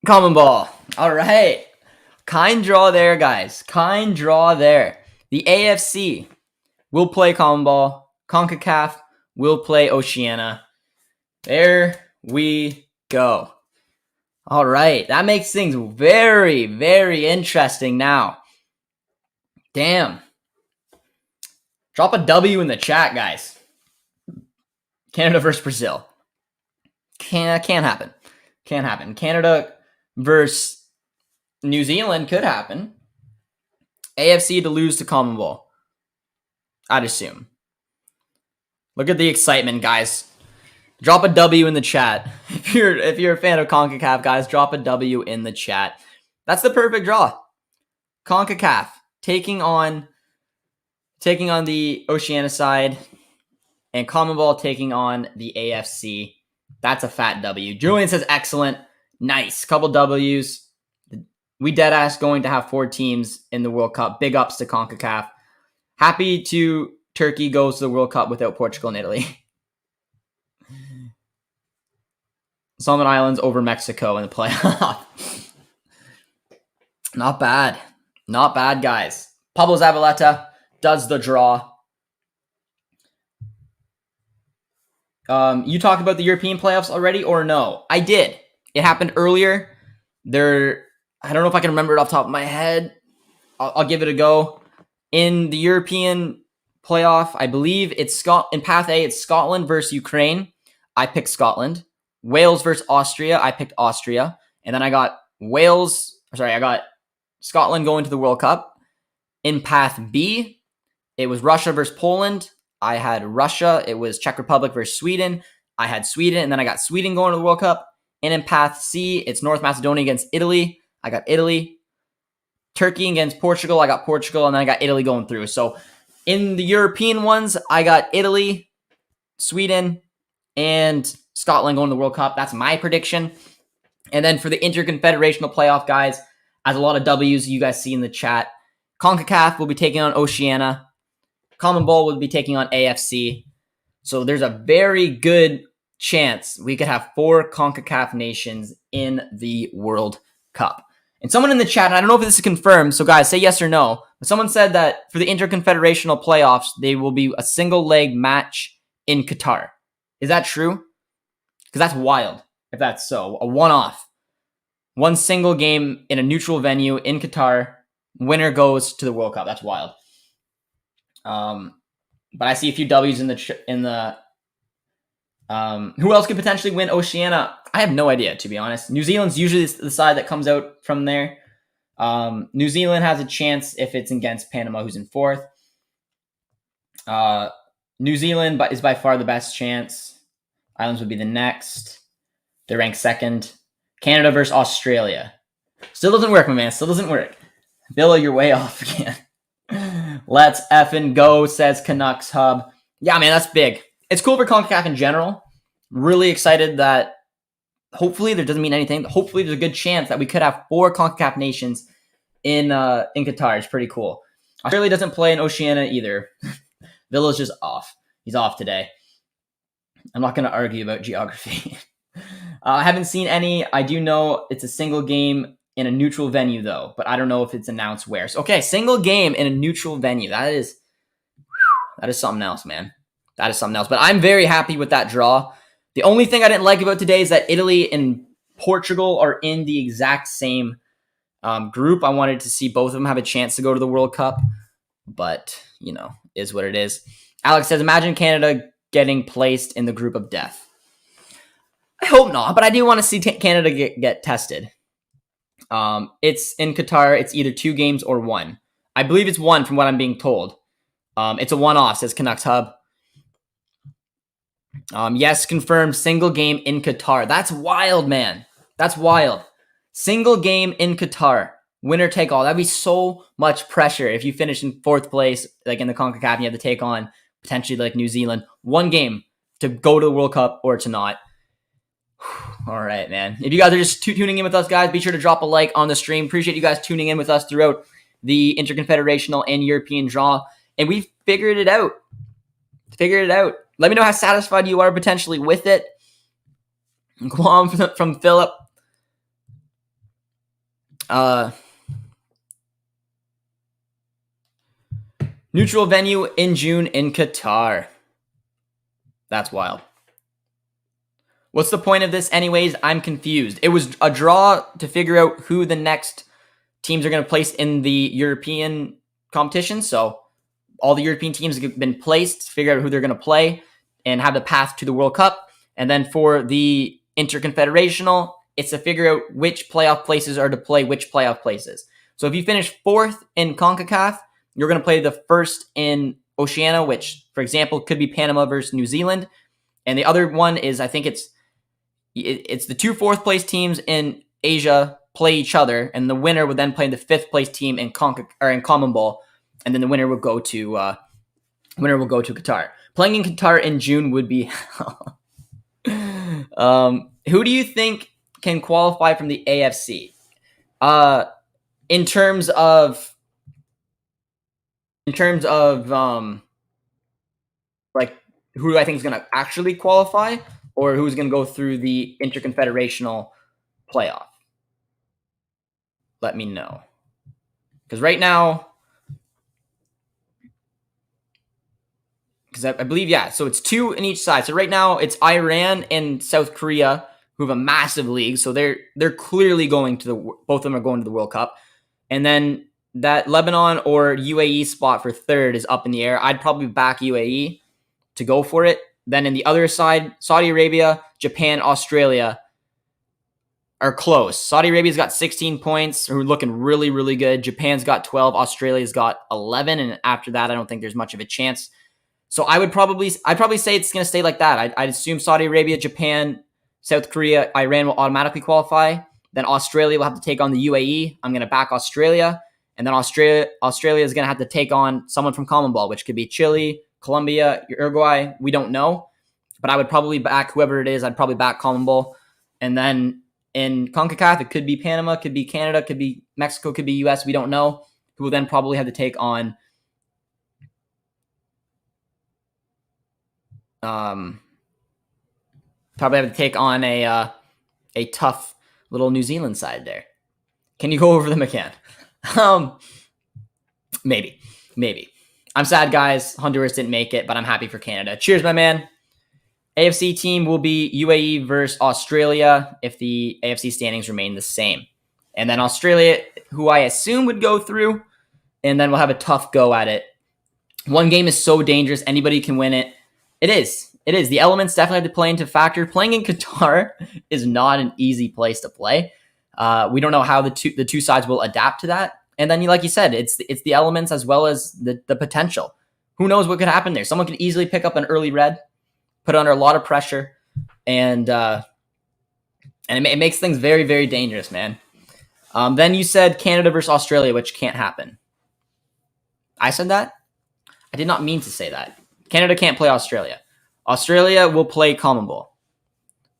Common Ball. All right. Kind draw there, guys. Kind draw there. The AFC will play Common Ball. CONCACAF will play Oceania. There we go. All right. That makes things very, very interesting now. Damn. Drop a W in the chat, guys. Canada versus Brazil. Can't happen. Can't happen. Canada versus New Zealand could happen. AFC to lose to Common Ball. I'd assume. Look at the excitement, guys. Drop a W in the chat. If you're a fan of CONCACAF, guys, drop a W in the chat. That's the perfect draw. CONCACAF taking on the Oceania side, and Common Ball taking on the AFC. That's a fat W. Julian says excellent. Nice. Couple W's. We deadass going to have 4 teams in the World Cup. Big ups to CONCACAF. Happy to Turkey goes to the World Cup without Portugal and Italy. Solomon Islands over Mexico in the playoff. Not bad. Not bad, guys. Pablo Zabaleta does the draw. You talked about the European playoffs already or no? I did. It happened earlier. I don't know if I can remember it off the top of my head. I'll give it a go. In the European playoff, I believe it's in Path A, it's Scotland versus Ukraine. I picked Scotland. Wales versus Austria. I picked Austria. And then I got Scotland going to the World Cup. In Path B, it was Russia versus Poland. I had Russia. It was Czech Republic versus Sweden. I had Sweden, and then I got Sweden going to the World Cup. And in Path C, it's North Macedonia against Italy. I got Italy. Turkey against Portugal. I got Portugal, and then I got Italy going through. So in the European ones, I got Italy, Sweden, and Scotland going to the World Cup. That's my prediction. And then for the Interconfederational playoff, guys, as a lot of W's you guys see in the chat, CONCACAF will be taking on Oceania. CONMEBOL will be taking on AFC. So there's a very good chance we could have 4 CONCACAF nations in the World Cup. And someone in the chat, and I don't know if this is confirmed, so guys, say yes or no, but someone said that for the Interconfederational playoffs, they will be a single-leg match in Qatar. Is that true? Because that's wild, if that's so. A one-off. One single game in a neutral venue in Qatar. Winner goes to the World Cup. That's wild. But I see a few W's in the who else could potentially win Oceania? I have no idea, to be honest. New Zealand's usually the side that comes out from there. New Zealand has a chance if it's against Panama, who's in 4th. New Zealand is by far the best chance. Islands would be the next. They're ranked 2nd. Canada versus Australia. Still doesn't work, my man. Still doesn't work. Villa, you're way off again. Let's effing go, says Canucks Hub. Yeah, man, that's big. It's cool for CONCACAF in general. Really excited that hopefully there doesn't mean anything. Hopefully there's a good chance that we could have 4 CONCACAF nations in Qatar. It's pretty cool. Australia doesn't play in Oceania either. Villa's just off. He's off today. I'm not going to argue about geography. I haven't seen any. I do know it's a single game in a neutral venue, though, but I don't know if it's announced where. So, okay, single game in a neutral venue. That is something else, man. That is something else. But I'm very happy with that draw. The only thing I didn't like about today is that Italy and Portugal are in the exact same group. I wanted to see both of them have a chance to go to the World Cup, but, is what it is. Alex says, imagine Canada getting placed in the group of death. I hope not, but I do want to see Canada get tested. It's in Qatar. It's either 2 games or 1. I believe it's 1 from what I'm being told. It's a one-off, says Canucks Hub. Yes, confirmed. Single game in Qatar. That's wild, man. That's wild. Single game in Qatar. Winner take all. That'd be so much pressure if you finish in 4th place, like in the CONCACAF, and you have to take on potentially like New Zealand. 1 game to go to the World Cup or to not. All right, man. If you guys are just tuning in with us, guys, be sure to drop a like on the stream. Appreciate you guys tuning in with us throughout the Interconfederational and European draw. And we figured it out. Let me know how satisfied you are potentially with it. Guam from Philip. Neutral venue in June in Qatar. That's wild. What's the point of this anyways? I'm confused. It was a draw to figure out who the next teams are going to place in the European competition. So all the European teams have been placed to figure out who they're going to play and have the path to the World Cup. And then for the Interconfederational, it's to figure out which playoff places are to play which playoff places. So if you finish 4th in CONCACAF, you're going to play the 1st in Oceania, which, for example, could be Panama versus New Zealand. And the other one is, I think it's the 2 4th place teams in Asia play each other, and the winner would then play the 5th place team in CONMEBOL, and then the winner will go to Qatar. Playing in Qatar in June would be hell. Who do you think can qualify from the AFC? In terms of like who do I think is going to actually qualify, or who's going to go through the Interconfederational playoff? Let me know. Because right now, because I believe, so it's 2 in each side. So right now, it's Iran and South Korea, who have a massive league. So they're clearly going to both of them are going to the World Cup. And then that Lebanon or UAE spot for 3rd is up in the air. I'd probably back UAE to go for it. Then in the other side, Saudi Arabia, Japan, Australia are close. Saudi Arabia's got 16 points. Who are looking really, really good. Japan's got 12. Australia's got 11. And after that, I don't think there's much of a chance. So I'd probably say it's going to stay like that. I'd assume Saudi Arabia, Japan, South Korea, Iran will automatically qualify. Then Australia will have to take on the UAE. I'm going to back Australia. And then Australia is going to have to take on someone from CONMEBOL, which could be Chile, Colombia, Uruguay. We don't know. But I would probably back whoever it is. I'd probably back CONMEBOL. And then in CONCACAF, it could be Panama, could be Canada, could be Mexico, could be US. We don't know. Who will then probably have to take on a tough little New Zealand side there. Can you go over them again? Maybe. I'm sad, guys. Honduras didn't make it, but I'm happy for Canada. Cheers, my man. AFC team will be UAE versus Australia if the AFC standings remain the same. And then Australia, who I assume would go through, and then we'll have a tough go at it. One game is so dangerous. Anybody can win it. It is. The elements definitely have to play into factor. Playing in Qatar is not an easy place to play. We don't know how the two sides will adapt to that. And then, like you said, it's the elements as well as the potential. Who knows what could happen there? Someone could easily pick up an early red, put under a lot of pressure, and it makes things very, very dangerous, man. Then you said Canada versus Australia, which can't happen. I said that? I did not mean to say that. Canada can't play Australia. Australia will play CONMEBOL.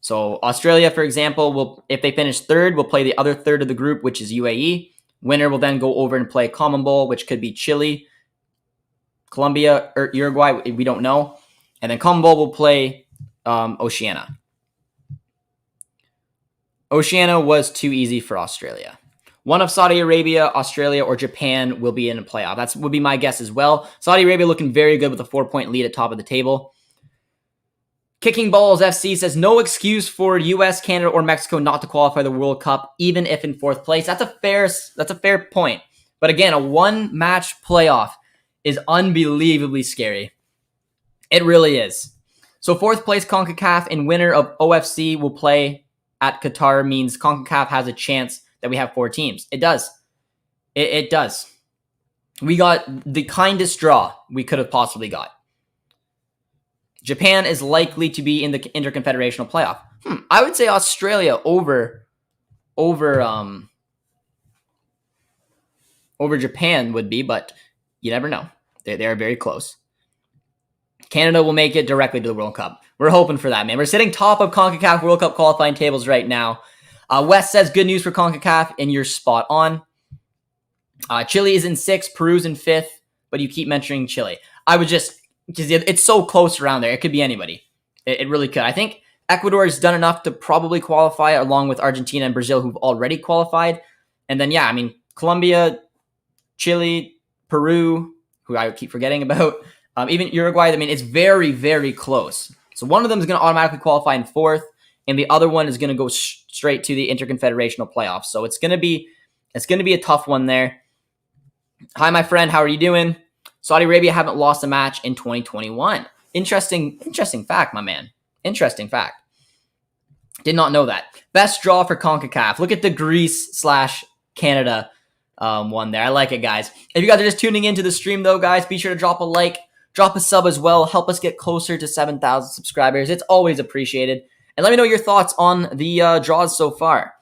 So Australia, for example, if they finish third, will play the other third of the group, which is UAE. Winner will then go over and play CONMEBOL, which could be Chile, Colombia, or Uruguay. We don't know. And then CONMEBOL will play Oceania. Oceania was too easy for Australia. One of Saudi Arabia, Australia, or Japan will be in a playoff. That would be my guess as well. Saudi Arabia looking very good with a 4-point lead at top of the table. Kicking Balls FC says, no excuse for US, Canada, or Mexico not to qualify the World Cup, even if in fourth place. That's a fair point. But again, a one-match playoff is unbelievably scary. It really is. So fourth place CONCACAF and winner of OFC will play at Qatar means CONCACAF has a chance that we have 4 teams. It does. It does. We got the kindest draw we could have possibly got. Japan is likely to be in the Interconfederational playoff. I would say Australia over Japan would be, but you never know. They are very close. Canada will make it directly to the World Cup. We're hoping for that, man. We're sitting top of CONCACAF World Cup qualifying tables right now. Wes says, good news for CONCACAF, and you're spot on. Chile is in 6th, Peru's in 5th, but you keep mentioning Chile. I would just, because it's so close around there, it could be anybody. It really could. I think Ecuador has done enough to probably qualify, along with Argentina and Brazil, who've already qualified. And then, Colombia, Chile, Peru, who I keep forgetting about, even Uruguay. It's very, very close. So one of them is going to automatically qualify in 4th, and the other one is going to go straight to the Interconfederational playoffs. So it's going to be a tough one there. Hi, my friend. How are you doing? Saudi Arabia haven't lost a match in 2021. Interesting fact, my man. Interesting fact. Did not know that. Best draw for CONCACAF. Look at the Greece/Canada one there. I like it, guys. If you guys are just tuning into the stream, though, guys, be sure to drop a like, drop a sub as well. Help us get closer to 7,000 subscribers. It's always appreciated. And let me know your thoughts on the draws so far.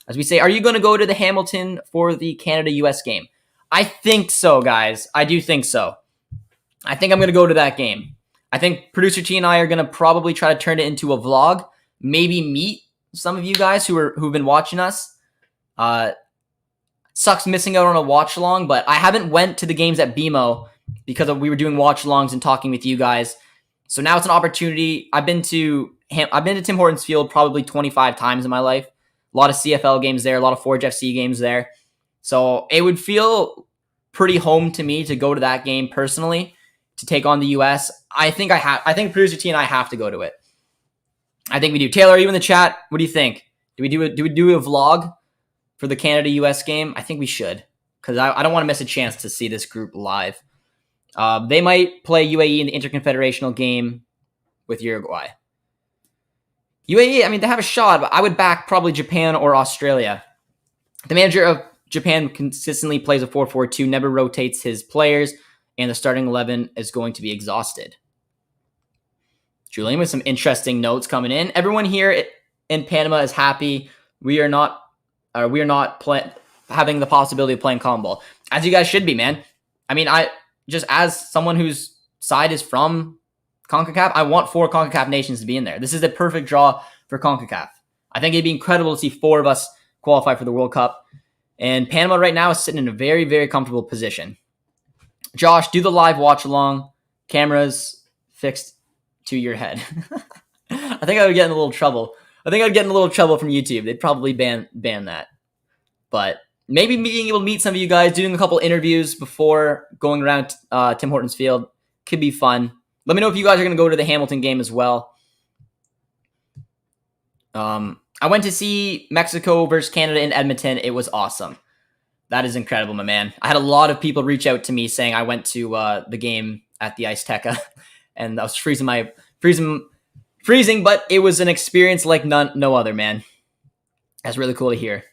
As we say, are you going to go to the Hamilton for the Canada-US game? I think so, guys. I do think so. I think I'm going to go to that game. I think Producer T and I are going to probably try to turn it into a vlog. Maybe meet some of you guys who've been watching us. Sucks missing out on a watch along, but I haven't went to the games at BMO because we were doing watch alongs and talking with you guys. So now it's an opportunity. I've been to Tim Hortons Field probably 25 times in my life. A lot of CFL games there, a lot of Forge FC games there. So it would feel pretty home to me to go to that game personally, to take on the US. I think Producer T and I have to go to it. I think we do. Taylor, are you in the chat? What do you think? Do we do a vlog for the Canada-US game? I think we should, because I don't want to miss a chance to see this group live. They might play UAE in the Interconfederational game with Uruguay. UAE, they have a shot, but I would back probably Japan or Australia. The manager of Japan consistently plays a 4-4-2, never rotates his players, and the starting 11 is going to be exhausted. Julian with some interesting notes coming in. Everyone here in Panama is happy. We are not having the possibility of playing common ball, as you guys should be, man. I mean, I just as someone whose side is from CONCACAF, I want 4 CONCACAF nations to be in there. This is the perfect draw for CONCACAF. I think it'd be incredible to see 4 of us qualify for the World Cup. And Panama right now is sitting in a very, very comfortable position. Josh, do the live watch along. Cameras fixed to your head. I think I would get in a little trouble. I think I'd get in a little trouble from YouTube. They'd probably ban that. But maybe being able to meet some of you guys, doing a couple interviews before going around Tim Hortons Field could be fun. Let me know if you guys are going to go to the Hamilton game as well. I went to see Mexico versus Canada in Edmonton. It was awesome. That is incredible, my man. I had a lot of people reach out to me saying I went to the game at the Azteca, and I was freezing, but it was an experience like no other, man. That's really cool to hear,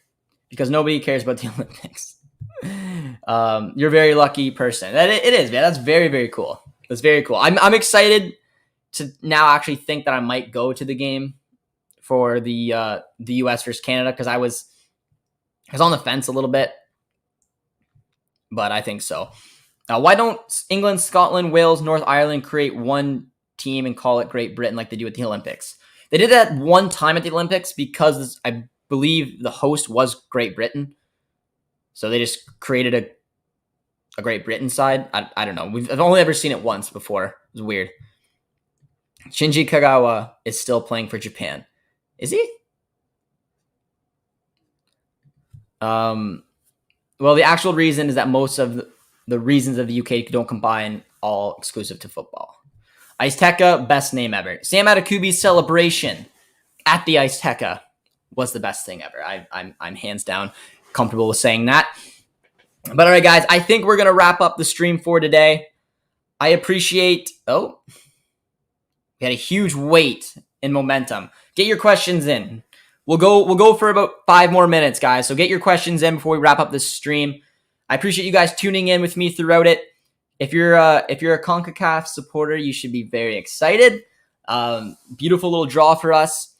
because nobody cares about the Olympics. You're a very lucky person. It is, man. That's very, very cool. That's very cool. I'm excited to now actually think that I might go to the game for the U.S. versus Canada, because I was on the fence a little bit, but I think so. Why don't England, Scotland, Wales, North Ireland create one team and call it Great Britain like they do at the Olympics? They did that one time at the Olympics because I believe the host was Great Britain, so they just created a Great Britain side. I don't know. I've only ever seen it once before. It was weird. Shinji Kagawa is still playing for Japan. Is he? Well, the actual reason is that most of the reasons of the UK don't combine all exclusive to football. Azteca, best name ever. Sam Atakubi's celebration at the Azteca was the best thing ever. I'm hands down comfortable with saying that. But all right, guys, I think we're gonna wrap up the stream for today. I appreciate. We had a huge wait in momentum. Get your questions in. We'll go for about 5 more minutes, guys. So get your questions in before we wrap up this stream. I appreciate you guys tuning in with me throughout it. If you're a CONCACAF supporter, you should be very excited. Beautiful little draw for us.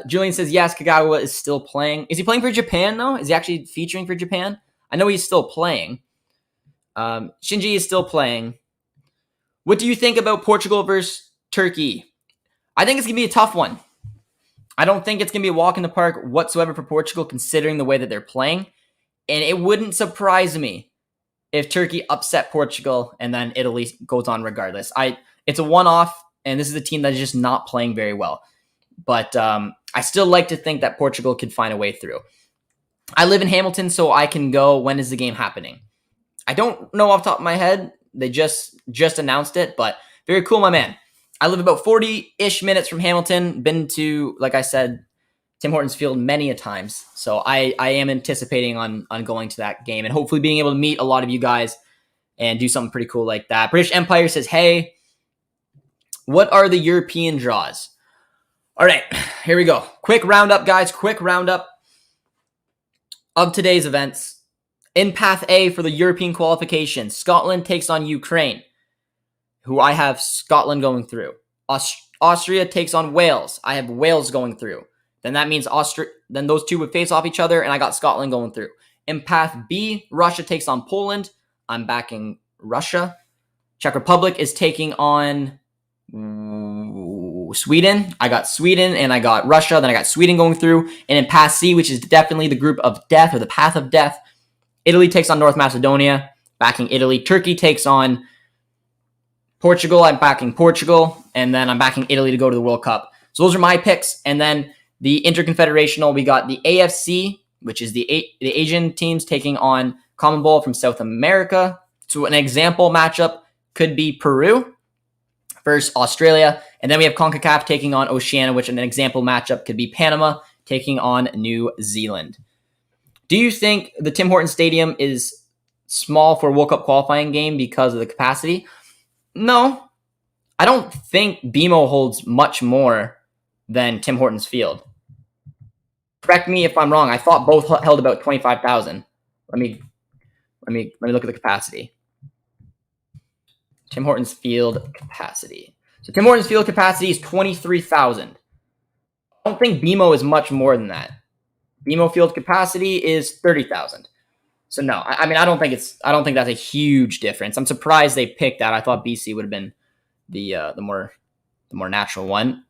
Julian says, yes, Kagawa is still playing. Is he playing for Japan, though? Is he actually featuring for Japan? I know he's still playing. Shinji is still playing. What do you think about Portugal versus Turkey? I think it's going to be a tough one. I don't think it's going to be a walk in the park whatsoever for Portugal, considering the way that they're playing. And it wouldn't surprise me if Turkey upset Portugal and then Italy goes on regardless. It's a one-off, and this is a team that is just not playing very well. But I still like to think that Portugal could find a way through. I live in Hamilton, so I can go. When is the game happening? I don't know off the top of my head. They just announced it, but very cool, my man. I live about 40-ish minutes from Hamilton. Been to, like I said, Tim Hortons Field many a times. So I am anticipating on going to that game and hopefully being able to meet a lot of you guys and do something pretty cool like that. British Empire says, hey, what are the European draws? All right, here we go. Quick roundup, guys. Quick roundup of today's events. In Path A for the European qualification, Scotland takes on Ukraine, who I have Scotland going through. Austria takes on Wales. I have Wales going through. Then that means then those two would face off each other, and I got Scotland going through. In Path B, Russia takes on Poland. I'm backing Russia. Czech Republic is taking on Sweden. I got Sweden, and I got Russia. Then I got Sweden going through. And in Path C, which is definitely the group of death or the path of death, Italy takes on North Macedonia, backing Italy. Turkey takes on Portugal. I'm backing Portugal. And then I'm backing Italy to go to the World Cup. So those are my picks. And then the Interconfederational, we got the AFC, which is the Asian teams taking on CONMEBOL from South America. So an example matchup could be Peru versus Australia. And then we have CONCACAF taking on Oceania, which an example matchup could be Panama taking on New Zealand. Do you think the Tim Hortons Stadium is small for a World Cup qualifying game because of the capacity? No. I don't think BMO holds much more than Tim Hortons Field. Correct me if I'm wrong. I thought both held about 25,000. Let me look at the capacity. Tim Hortons Field capacity. So Tim Hortons field capacity is 23,000. I don't think BMO is much more than that. BMO field capacity is 30,000. So no, I mean I don't think that's a huge difference. I'm surprised they picked that. I thought BC would have been the more natural one.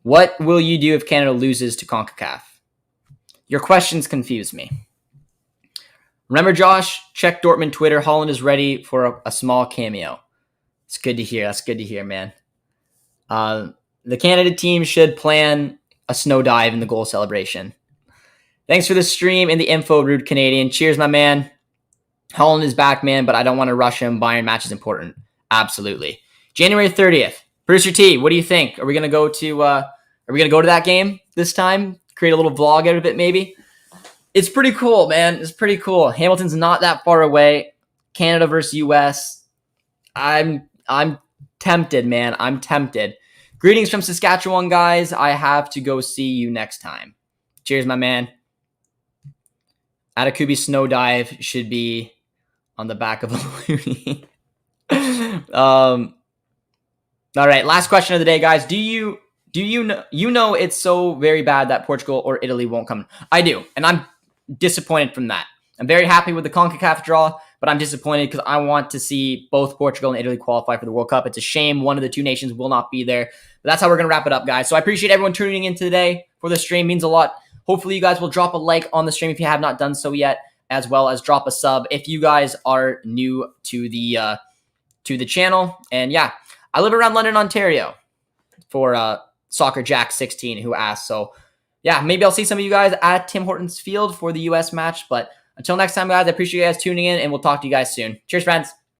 What will you do if Canada loses to CONCACAF? Your questions confuse me. Remember, Josh, check Dortmund Twitter. Holland is ready for a small cameo. It's good to hear. That's good to hear, man. The Canada team should plan a snow dive in the goal celebration. Thanks for the stream and the info, Rude Canadian. Cheers, my man. Holland is back, man, but I don't want to rush him. Bayern match is important. Absolutely. January 30th. Producer T, what do you think? Are we gonna go to that game this time? Create a little vlog out of it, maybe? It's pretty cool, man. It's pretty cool. Hamilton's not that far away. Canada versus US. I'm tempted, man. I'm tempted. Greetings from Saskatchewan, guys. I have to go see you next time. Cheers, my man. Atakubi snow dive should be on the back of a loony. All right, last question of the day, guys. Do you know it's so very bad that Portugal or Italy won't come? I do, and I'm disappointed from that. I'm very happy with the CONCACAF draw, but I'm disappointed because I want to see both Portugal and Italy qualify for the World Cup. It's a shame one of the two nations will not be there. But that's how we're going to wrap it up, guys. So I appreciate everyone tuning in today for the stream. It means a lot. Hopefully you guys will drop a like on the stream if you have not done so yet, as well as drop a sub if you guys are new to the channel. And yeah, I live around London, Ontario for Soccer Jack 16 who asked. So yeah, maybe I'll see some of you guys at Tim Hortons Field for the US match. But until next time, guys, I appreciate you guys tuning in, and we'll talk to you guys soon. Cheers, friends.